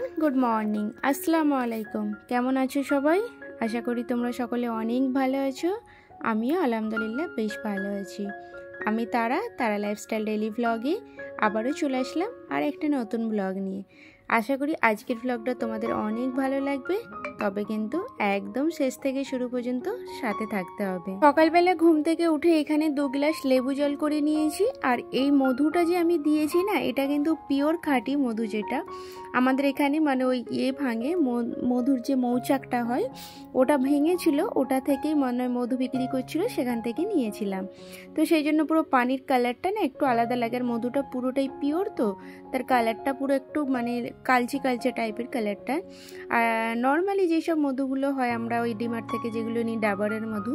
Everyone, good morning, আসসালামু আলাইকুম। কেমন আছো সবাই? আশা করি তোমরা সকলে অনেক ভালো আছো। আমিও আলহামদুলিল্লাহ বেশ ভালো আছি। আমি তারা লাইফস্টাইল ডেইলি ব্লগে আবারও চলে আসলাম আর একটা নতুন ব্লগ নিয়ে। আশা করি আজকের ব্লগটা তোমাদের অনেক ভালো লাগবে, তবে কিন্তু একদম শেষ থেকে শুরু পর্যন্ত সাথে থাকতে হবে। সকালবেলা ঘুম থেকে উঠে এখানে 2 গ্লাস লেবু জল করে নিয়েছি। আর এই মধুটা যে আমি দিয়েছি না, এটা কিন্তু পিওর খাঁটি মধু, যেটা আমাদের এখানে মানে ওই ভাঙে মধুর যে মৌচাকটা হয় ওটা ভেঙেছিল, ওটা থেকেই মনে হয় মধু বিক্রি করছিল, সেখান থেকে নিয়েছিলাম। তো সেই জন্য পুরো পানির কালারটা না একটু আলাদা লাগে। আর মধুটা পুরোটাই পিওর, তো তার কালারটা পুরো একটু মানে কালচে কালচে টাইপের কালারটা। আর নর্মালি যেসব মধুগুলো হয় আমরা ওই ডিমার্ট থেকে যেগুলো নিই, ডাবরের মধু,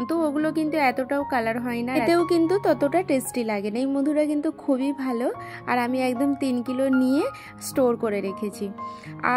তো ওগুলো কিন্তু এতটাও কালার হয় না, এতেও কিন্তু ততটা টেস্টি লাগে না। এই মধুটা কিন্তু খুবই ভালো। আর আমি একদম 3 কিলো নিয়ে স্টোর করে রেখেছি।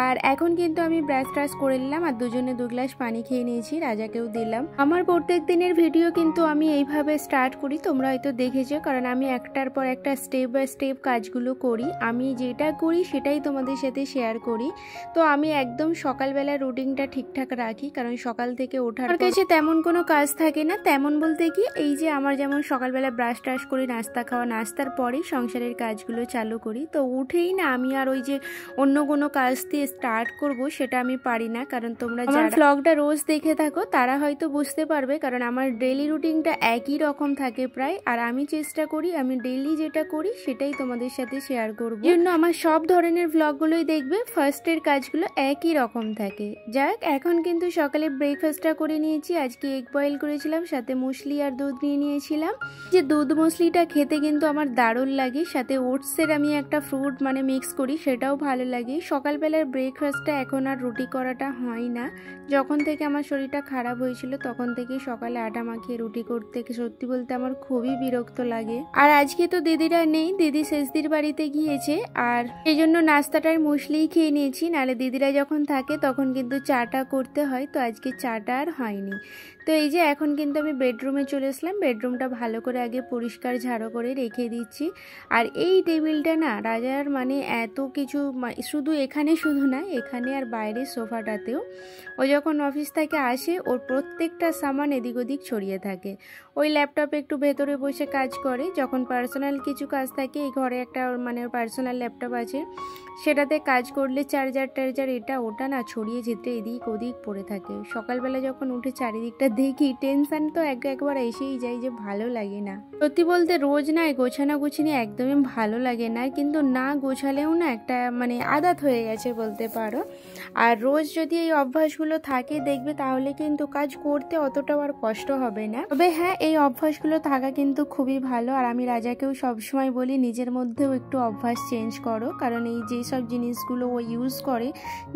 আর এখন কিন্তু আমি ব্রাশ ট্রাশ করে নিলাম আর দুজনে 2 গ্লাস পানি খেয়ে নিয়েছি, রাজাকেও দিলাম। আমার প্রত্যেক দিনের ভিডিও কিন্তু আমি এইভাবে স্টার্ট করি, তোমরা হয়তো দেখেছো, কারণ আমি একটার পর একটা স্টেপ বাই স্টেপ কাজগুলো করি। আমি যেটা করি সেটাই তোমাদের সাথে শেয়ার করি। তো আমি একদম সকালবেলা রুটিনটা ঠিকঠাক রাখি, কারণ সকাল থেকে ওঠার কাছে তেমন কোনো কাজ থাকে না। তেমন বলতে কি, এই যে আমার যেমন সকালবেলা ব্রাশ ট্রাশ করি, নাস্তা খাওয়া, নাস্তার পরেই সংসারের কাজগুলো চালু করি। তো উঠেই না আমি আর ওই যে অন্য কোনো কাজ দিয়ে স্টার্ট করব সেটা আমি পারি না। কারণ তোমরা যারা ব্লগটা রোজ দেখে থাকো তারা হয়তো বুঝতে পারবে, কারণ আমার ডেইলি রুটিনটা একই রকম থাকে প্রায়। আর আমি চেষ্টা করি আমি ডেইলি যেটা করি সেটাই তোমাদের সাথে শেয়ার করব, জন্য আমার সব ধরনের ব্লগগুলোই দেখবে ফার্স্টের কাজগুলো একই রকম থাকে। যাক, এখন কিন্তু সকালে ব্রেকফাস্টটা করে নিয়েছি। আজকে এগ বয়েল করেছিলাম, সাথে মুসলি আর দুধ নিয়ে নিয়েছিলাম। যে দুধ মুসলিটা খেতে কিন্তু আমার দারুণ লাগে, সাথে ওটসের আমি একটা ফ্রুট মানে মিক্স করি, সেটাও ভালো লাগে। সকালবেলার ব্রেকফাস্টটা এখন আর রুটি করাটা হয় না। যখন থেকে আমার শরীরটা খারাপ হয়েছিল তখন থেকে সকালে আটা মাখিয়ে রুটি করতে সত্যি বলতে আমার খুবই বিরক্ত লাগে। আর আজকে তো দিদিরা নেই, দিদি শেষদির বাড়িতে গিয়েছে, আর এই জন্য নাস্তাটার মুসলিই খেয়ে নিয়েছি। নাহলে দিদিরা যখন থাকে তখন কিন্তু চাটা করতে হয়, তো আজকে চাটা আর হয়নি। তো এই যে এখন কিন্তু আমি বেডরুমে চলে আসলাম। বেডরুমটা ভালো করে আগে পরিষ্কার ঝাড়ু করে রেখে দিচ্ছি। আর এই টেবিলটা না রাজার মানে এত কিছু, শুধু এখানে শুধু না, এখানে আর বাইরের সোফাটাতেও ও যখন অফিস থেকে আসে ওর প্রত্যেকটা সামান এদিক ওদিক ছড়িয়ে থাকে। ওই ল্যাপটপে একটু ভেতরে বসে কাজ করে, যখন পার্সোনাল কিছু কাজ থাকে, এই ঘরে একটা মানে পার্সোনাল ল্যাপটপ আছে, সেটাতে কাজ করলে চার্জার টার্জার এটা ওটা না ছড়িয়ে যেতে এদিক ওদিক পড়ে থাকে। সকালবেলা যখন উঠে চারিদিকটা দেখি টেনশন তো একবার এসেই যায়, যে ভালো লাগে না। সত্যি বলতে রোজ না গোছানো গুছিনি একদমই ভালো লাগে না, কিন্তু না গোছালেও না একটা মানে আদত হয়ে গেছে বলতে পারো। আর রোজ যদি এই অভ্যাসগুলো থাকে দেখবে তাহলে কিন্তু কাজ করতে অতটাও আর কষ্ট হবে না। তবে হ্যাঁ, এই অভ্যাসগুলো থাকা কিন্তু খুবই ভালো। আর আমি রাজাকেও সবসময় বলি নিজের মধ্যেও একটু অভ্যাস চেঞ্জ করো, কারণ এই যেসব জিনিসগুলো ও ইউজ করে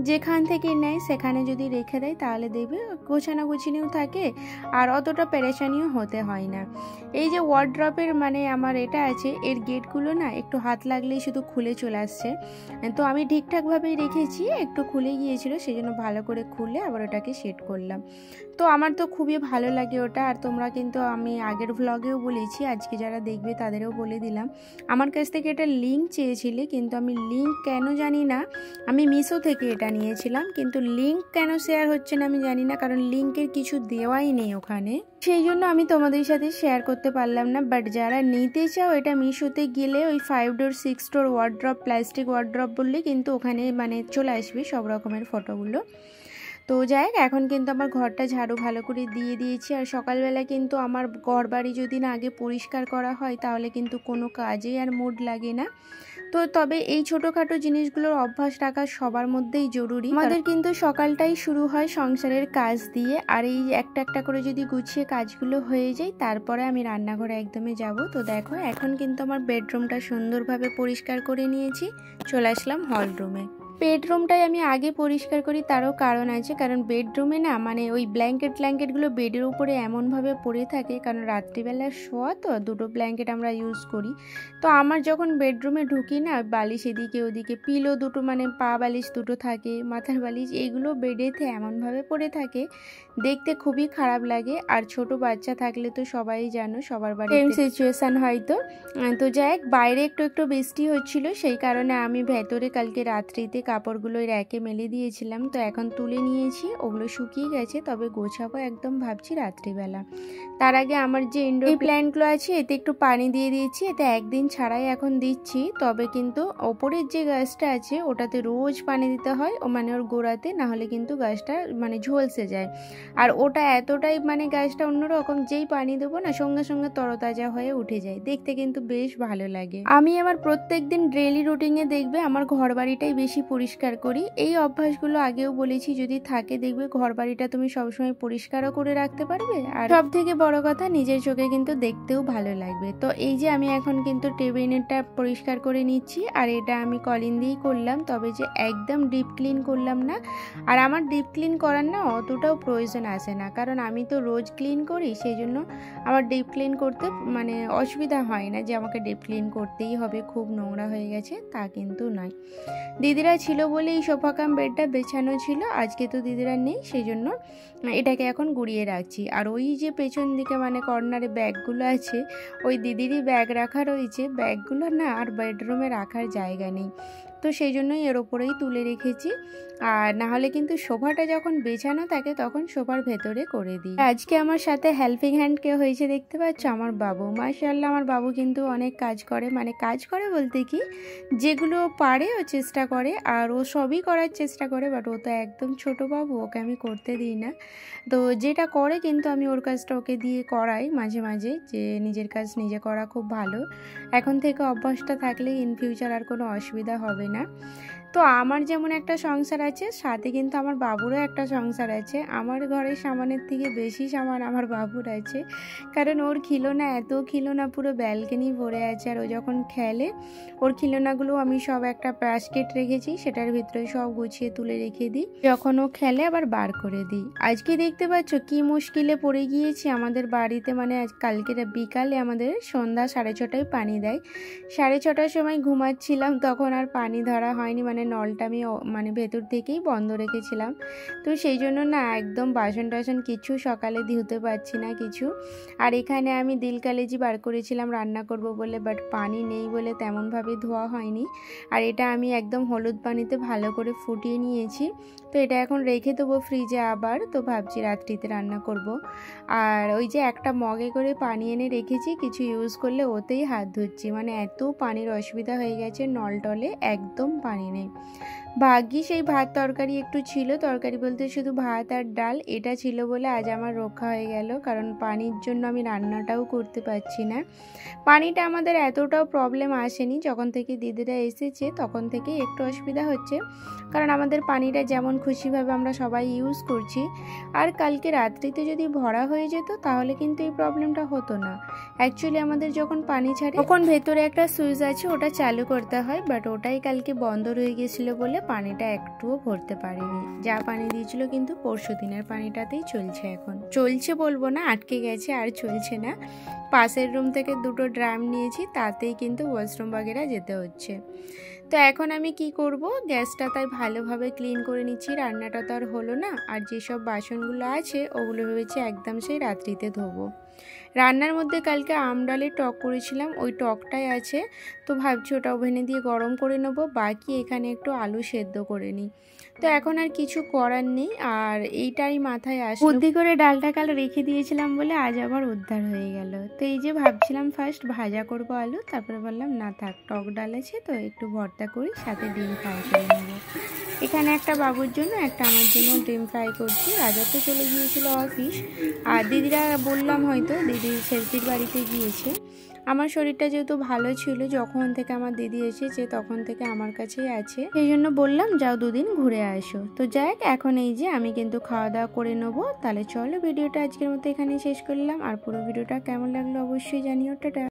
যেখান থেকে নেয় সেখানে যদি রেখে দেয় তাহলে দেখবে গোছানো গুছিনিও থাকে আর অতটা পেরেশানিও হতে হয় না। এই যে ওয়ার্ড্রপের মানে আমার এটা আছে, এর গেটগুলো না একটু হাত লাগলেই শুধু খুলে চলে আসছে। তো আমি ঠিকঠাকভাবেই রেখেছি, একটু খুলে গিয়েছিল সেই জন্য ভালো করে খুলে আবার ওটাকে সেট করলাম। তো আমার তো খুবই ভালো লাগে ওটা। আর তোমরা কিন্তু আমি আগের ভ্লগেও বলেছি, আজকে যারা দেখবে তাদেরও বলে দিলাম, আমার কাছ থেকে এটা লিঙ্ক চেয়েছিলে, কিন্তু আমি লিঙ্ক কেন জানি না, আমি মিশো থেকে এটা নিয়েছিলাম, কিন্তু লিঙ্ক কেন শেয়ার হচ্ছে না আমি জানি না, কারণ লিঙ্কের কিছু দেওয়াই নেই ওখানে, সেই জন্য আমি তোমাদের সাথে শেয়ার করতে পারলাম না। বাট যারা নিতে চাও এটা মিশোতে গেলে ওই 5 ডোর 6 ডোর ওয়ার্ড্রপ, প্লাস্টিক ওয়ার্ড্রপ বললে কিন্তু ওখানে মানে চলে আসবে সব রকমের ফটোগুলো। তো যাই হোক, এখন কিন্তু আমার ঘরটা ঝাড়ু ভালো করে দিয়ে দিয়েছি। আর সকালবেলা কিন্তু আমার ঘর বাড়ি যদি না আগে পরিষ্কার করা হয় তাহলে কিন্তু কোনো কাজেই আর মুড লাগে না। তো তবে এই ছোটোখাটো জিনিসগুলোর অভ্যাস রাখা সবার মধ্যেই জরুরি। আমাদের কিন্তু সকালটাই শুরু হয় সংসারের কাজ দিয়ে, আর এই একটা একটা করে যদি গুছিয়ে কাজগুলো হয়ে যায় তারপরে আমি রান্নাঘরে একদমই যাব। তো দেখো এখন কিন্তু আমার বেডরুমটা সুন্দরভাবে পরিষ্কার করে নিয়েছি, চলে আসলাম হল রুমে। বেডরুমটাই আমি আগে পরিষ্কার করি, তারও কারণ আছে, কারণ বেডরুমে না মানে ওই ব্ল্যাঙ্কেটগুলো বেডের উপরে এমনভাবে পড়ে থাকে, কারণ রাত্রিবেলা শোয়া তো দুটো ব্ল্যাঙ্কেট আমরা ইউজ করি। তো আমার যখন বেডরুমে ঢুকি না, বালিশ এদিকে ওদিকে, পিলো দুটো মানে পা বালিশ দুটো থাকে, মাথার বালিশ, এইগুলো বেডেতে এমনভাবে পড়ে থাকে, দেখতে খুবই খারাপ লাগে। আর ছোট বাচ্চা থাকলে তো সবাই জানো, সবার বাড়িতে সেম সিচুয়েশান হয়তো। তো যাই হোক, বাইরে একটু একটু বৃষ্টি হচ্ছিল, সেই কারণে আমি ভেতরে কালকে রাত্রিতে কাপড়গুলো র্যাকে মেলে দিয়েছিলাম, তো এখন তুলে নিয়েছি, ওগুলো শুকিয়ে গেছে, তবে গোছাবো একদম ভাবছি রাত্রিবেলা। তার আগে আমার যে ইনডোর প্ল্যান্টগুলো আছে এতে একটু পানি দিয়ে দিয়েছি, এতে একদিন ছাড়াই এখন দিচ্ছি। তবে কিন্তু ওপরের যে গাছটা আছে ওটাতে রোজ পানি দিতে হয়, ও মানে ওর গোড়াতে, না হলে কিন্তু গাছটা মানে ঝলসে যায়। আর ওটা এতটাই মানে গাছটা অন্যরকম, যেই পানি দেবো না সঙ্গে সঙ্গে তরতাজা হয়ে উঠে যায়, দেখতে কিন্তু বেশ ভালো লাগে। আমি আমার প্রত্যেক দিন ডেইলি রুটিনে দেখবে আমার ঘর বাড়িটাই বেশি পরিষ্কার করি। এই অভ্যাসগুলো আগেও বলেছি, যদি থাকে দেখবে ঘর বাড়িটা তুমি সবসময় পরিষ্কারও করে রাখতে পারবে, আর সব থেকে বড় কথা নিজের চোখে কিন্তু দেখতেও ভালো লাগবে। তো এই যে আমি এখন কিন্তু টেবিলটা পরিষ্কার করে নিচ্ছি, আর এটা আমি কলিন দিয়েই করলাম, তবে যে একদম ডিপ ক্লিন করলাম না। আর আমার ডিপ ক্লিন করার না অতটাও প্রয়োজন আসে না, কারণ আমি তো রোজ ক্লিন করি, সেই জন্য আমার ডিপ ক্লিন করতে মানে অসুবিধা হয় না যে আমাকে ডিপ ক্লিন করতেই হবে, খুব নোংরা হয়ে গেছে তা কিন্তু নয়। দিদিরা ছিল বলে এই সোফা কাম বেডটা বেছানো ছিল, আজকে তো দিদিরা নেই, সেই জন্য এটাকে এখন গুড়িয়ে রাখছি। আর ওই যে পেছন দিকে মানে কর্নারে ব্যাগগুলো আছে, ওই দিদিরই ব্যাগ রাখা রয়েছে, ব্যাগগুলো না আর বেডরুমে রাখার জায়গা নেই, তো সেই জন্যই এর ওপরেই তুলে রেখেছি। আর না হলে কিন্তু সোফাটা যখন বেছানো থাকে তখন সোফার ভেতরে করে দিই। আজকে আমার সাথে হেল্পিং হ্যান্ড কে হয়েছে দেখতে পাচ্ছ, আমার বাবু। মাশাআল্লাহ, আমার বাবু কিন্তু অনেক কাজ করে, মানে কাজ করে বলতে কি, যেগুলো পারে ও চেষ্টা করে, আর ও সবই করার চেষ্টা করে, বাট ও তো একদম ছোট বাবু, ওকে আমি করতে দিই না। তো যেটা করে কিন্তু আমি ওর কাজটা ওকে দিয়ে করাই মাঝে মাঝে, যে নিজের কাজ নিজে করা খুব ভালো। এখন থেকে অভ্যাসটা থাকলে ইন ফিউচার আর কোনো অসুবিধা হবে না। তো আমার যেমন একটা সংসার আছে, সাথে কিন্তু আমার বাবুরও একটা সংসার আছে। আমার ঘরের সামানের থেকে বেশি সামান আমার বাবুর আছে, কারণ ওর খিলৌনা, এত খিলৌনা পুরো ব্যালকনি ভরে আছে। আর ও যখন খেলে, ওর খিলৌনাগুলো আমি সব একটা বাস্কেট রেখেছি, সেটার ভিতরে সব গুছিয়ে তুলে রেখে দিই, যখন ও খেলে আবার বার করে দিই। আজকে দেখতে পাচ্ছ কি মুশকিলে পড়ে গিয়েছি আমাদের বাড়িতে, মানে কালকে বিকালে আমাদের সন্ধ্যা 6:30টায় পানি দেয়। 6:30টার সময় ঘুমাচ্ছিলাম, তখন আর পানি ধরা হয়নি, মানে নলটা আমি মানে ভেতর থেকেই বন্ধ রেখেছিলাম। তো সেই জন্য না একদম বাসন টাসন কিছু সকালে ধুতে পারছি না কিছু। আর এখানে আমি দিল কালেজি বার করেছিলাম রান্না করব বলে, বাট পানি নেই বলে তেমনভাবে ধোয়া হয়নি। আর এটা আমি একদম হলুদ পানিতে ভালো করে ফুটিয়ে নিয়েছি, তো এটা এখন রেখে দেবো ফ্রিজে আবার। তো ভাবছি রাত্রিতে রান্না করব। আর ওই যে একটা মগে করে পানি এনে রেখেছি, কিছু ইউজ করলে ওতেই হাত ধুচ্ছি, মানে এত পানির অসুবিধা হয়ে গেছে, নল টলে একদম পানি নেই। ভাগ্যি সেই ভাত তরকারি একটু ছিল, তরকারি বলতে শুধু ভাত আর ডাল, এটা ছিল বলে আজ আমার রক্ষা হয়ে গেল, কারণ পানির জন্য আমি রান্নাটাও করতে পারছি না। পানিটা আমাদের এতটাও প্রবলেম আসেনি, যখন থেকে দিদিরা এসেছে তখন থেকে একটু অসুবিধা হচ্ছে, কারণ আমাদের পানিটা যেমন খুশিভাবে আমরা সবাই ইউজ করছি। আর কালকে রাত্রিতে যদি ভরা হয়ে যেত তাহলে কিন্তু এই প্রবলেমটা হতো না। অ্যাকচুয়ালি আমাদের যখন পানি ছাড়ে তখন ভেতরে একটা সুইচ আছে, ওটা চালু করতে হয়, বাট ওটাই কালকে বন্ধ রয়ে গেছিলো বলে পানিটা একটুও ভরতে পারিনি। যা পানি দিয়েছিল কিন্তু পরশু দিনের পানিটাতেই চলছে, এখন চলছে বলবো না, আটকে গেছে আর চলছে না। পাশের রুম থেকে 2টো ড্রাম নিয়েছি, তাতেই কিন্তু ওয়াশরুম বাগেরা যেতে হচ্ছে। তো এখন আমি কি করব, গ্যাসটা তাই ভালোভাবে ক্লিন করে নিচ্ছি, রান্নাটা তো আর হলো না। আর যেসব বাসনগুলো আছে ওগুলো ভেবেছি একদম সেই রাত্রিতে ধোবো। রান্নার মধ্যে কালকে আমডালের টক করেছিলাম, ওই টকটাই আছে, তো ভাবছি ওটা ওভেনে দিয়ে গরম করে নেব, বাকি এখানে একটু আলু সেদ্ধ করে নিই। তো এখন আর কিছু করার নেই, আর এইটাই মাথায় আসে, বুদ্ধি করে ডালটা কাল রেখে দিয়েছিলাম বলে আজ আবার উদ্ধার হয়ে গেল। তো এই যে ভাবছিলাম ফার্স্ট ভাজা করব আলু, তারপরে বললাম না থাক, টক ডাল আছে তো একটু ভর্তা করি, সাথে ডিম ফ্রাই করে নেব। এখানে একটা বাবুর জন্য একটা আমার জন্য ডিম ফ্রাই করছি। রাজা তো চলে গিয়েছিল অফিস, আর দিদিরা বললাম হয়তো দিদি শেলফির বাড়িতে গিয়েছে। আমার শরীরটা যেহেতু ভালো ছিল, যখন থেকে আমার দিদি এসেছে তখন থেকে আমার কাছেই আছে, সেই জন্য বললাম যাও 2 দিন ঘুরে আসো। তো যাই, এখন এই যে আমি কিন্তু খাওয়া দাওয়া করে নেবো। তাহলে চলো ভিডিওটা আজকের মতো এখানে শেষ করলাম, আর পুরো ভিডিওটা কেমন লাগলো অবশ্যই জানিও। টাটা।